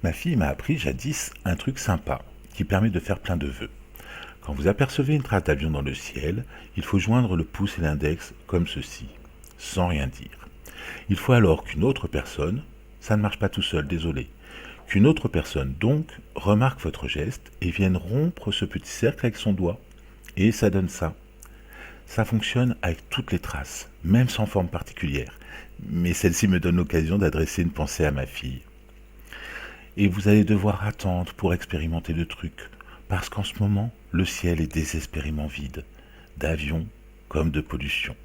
Ma fille m'a appris jadis un truc sympa qui permet de faire plein de vœux. Quand vous apercevez une trace d'avion dans le ciel, il faut joindre le pouce et l'index comme ceci, sans rien dire. Il faut alors qu'une autre personne, ça ne marche pas tout seul, désolé, qu'une autre personne donc remarque votre geste et vienne rompre ce petit cercle avec son doigt. Et ça donne ça. Ça fonctionne avec toutes les traces, même sans forme particulière. Mais celle-ci me donne l'occasion d'adresser une pensée à ma fille. Et vous allez devoir attendre pour expérimenter le truc, parce qu'en ce moment, le ciel est désespérément vide, d'avions comme de pollution.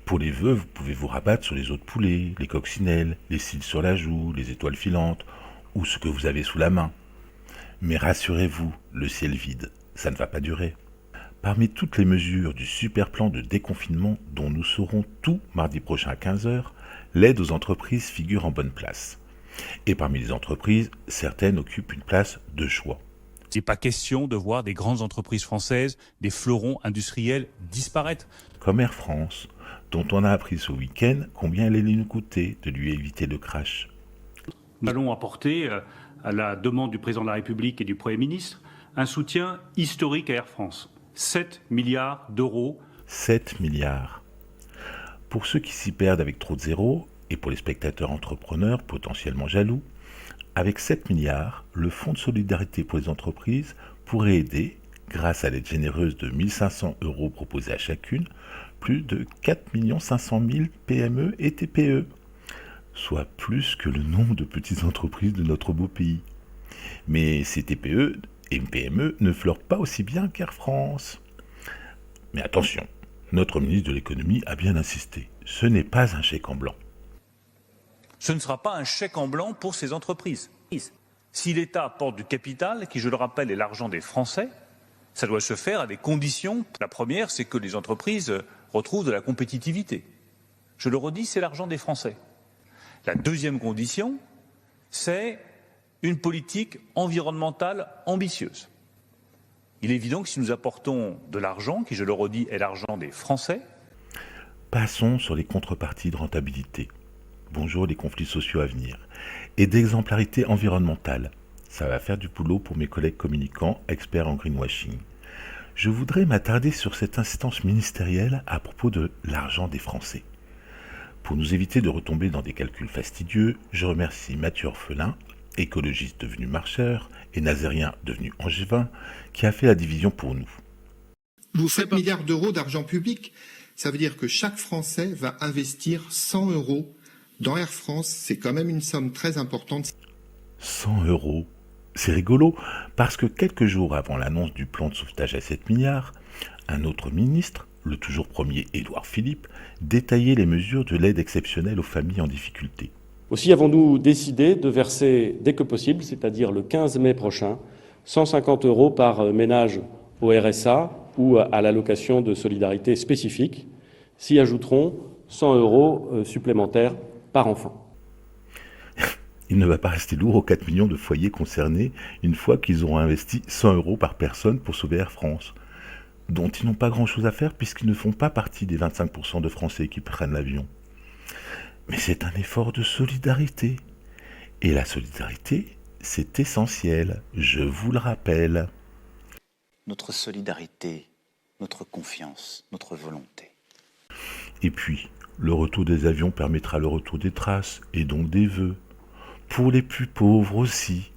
Pour les vœux, vous pouvez vous rabattre sur les os de poulet, les coccinelles, les cils sur la joue, les étoiles filantes, ou ce que vous avez sous la main. Mais rassurez-vous, le ciel vide, ça ne va pas durer. Parmi toutes les mesures du super plan de déconfinement dont nous saurons tout mardi prochain à 15 heures, l'aide aux entreprises figure en bonne place. Et parmi les entreprises, certaines occupent une place de choix. Il n'est pas question de voir des grandes entreprises françaises, des fleurons industriels disparaître. Comme Air France, dont on a appris ce week-end combien elle allait nous coûter de lui éviter le crash. Nous allons apporter, à la demande du président de la République et du Premier ministre, un soutien historique à Air France. 7 milliards d'euros. 7 milliards. Pour ceux qui s'y perdent avec trop de zéros, et pour les spectateurs entrepreneurs potentiellement jaloux, avec 7 milliards, le Fonds de solidarité pour les entreprises pourrait aider, grâce à l'aide généreuse de 1 500 € proposée à chacune, plus de 4 500 000 PME et TPE, soit plus que le nombre de petites entreprises de notre beau pays. Mais ces TPE et PME ne fleurent pas aussi bien qu'Air France. Mais attention, notre ministre de l'économie a bien insisté, ce n'est pas un chèque en blanc. Ce ne sera pas un chèque en blanc pour ces entreprises. Si l'État apporte du capital, qui je le rappelle est l'argent des Français, ça doit se faire à des conditions. La première, c'est que les entreprises retrouvent de la compétitivité. Je le redis, c'est l'argent des Français. La deuxième condition, c'est une politique environnementale ambitieuse. Il est évident que si nous apportons de l'argent, qui je le redis est l'argent des Français. Passons sur les contreparties de rentabilité. Bonjour les conflits sociaux à venir. Et d'exemplarité environnementale. Ça va faire du boulot pour mes collègues communicants, experts en greenwashing. Je voudrais m'attarder sur cette instance ministérielle à propos de l'argent des Français. Pour nous éviter de retomber dans des calculs fastidieux, je remercie Mathieu Orphelin, écologiste devenu marcheur et nazérien devenu angevin, qui a fait la division pour nous. Vous faites 7 milliards d'euros d'argent public, ça veut dire que chaque Français va investir 100 € dans Air France, c'est quand même une somme très importante. 100 €. C'est rigolo, parce que quelques jours avant l'annonce du plan de sauvetage à 7 milliards, un autre ministre, le toujours premier Édouard Philippe, détaillait les mesures de l'aide exceptionnelle aux familles en difficulté. Aussi avons-nous décidé de verser dès que possible, c'est-à-dire le 15 mai prochain, 150 € par ménage au RSA ou à l'allocation de solidarité spécifique. S'y ajouteront 100 € supplémentaires par enfant. Il ne va pas rester lourd aux 4 millions de foyers concernés une fois qu'ils auront investi 100 € par personne pour sauver Air France, dont ils n'ont pas grand-chose à faire puisqu'ils ne font pas partie des 25% de Français qui prennent l'avion. Mais c'est un effort de solidarité. Et la solidarité, c'est essentiel, je vous le rappelle. Notre solidarité, notre confiance, notre volonté. Et puis, le retour des avions permettra le retour des traces, et donc des vœux. Pour les plus pauvres aussi.